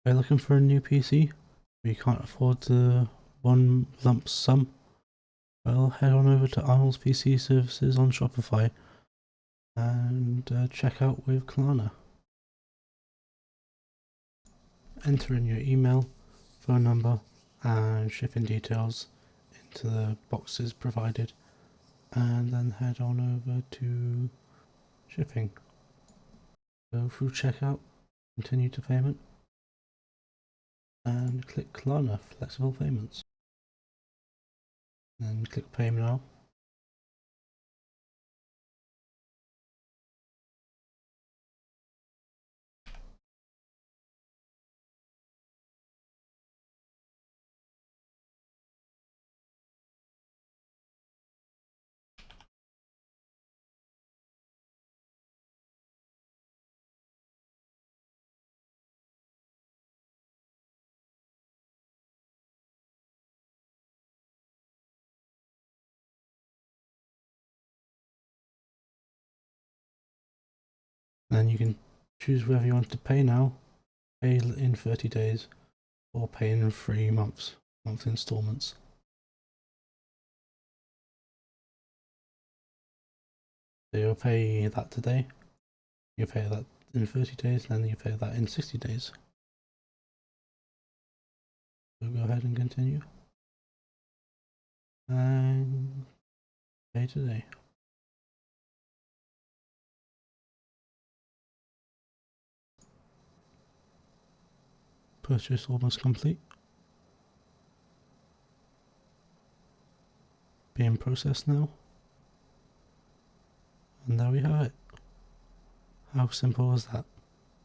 Are you looking for a new PC? But you can't afford the one lump sum? Well, head on over to Arnold's PC services on Shopify and check out with Klarna. Enter in your email, phone number and shipping details into the boxes provided, and then head on over to shipping. Go through checkout, continue to payment, and click Klarna flexible payments. Then click pay now. Then you can choose whether you want to pay now, pay in 30 days, or pay in 3 monthly installments. So you'll pay that today, you pay that in 30 days, and then you pay that in 60 days. So go ahead and continue. And pay today. Purchase almost complete. Being processed now. And there we have it. How simple was that?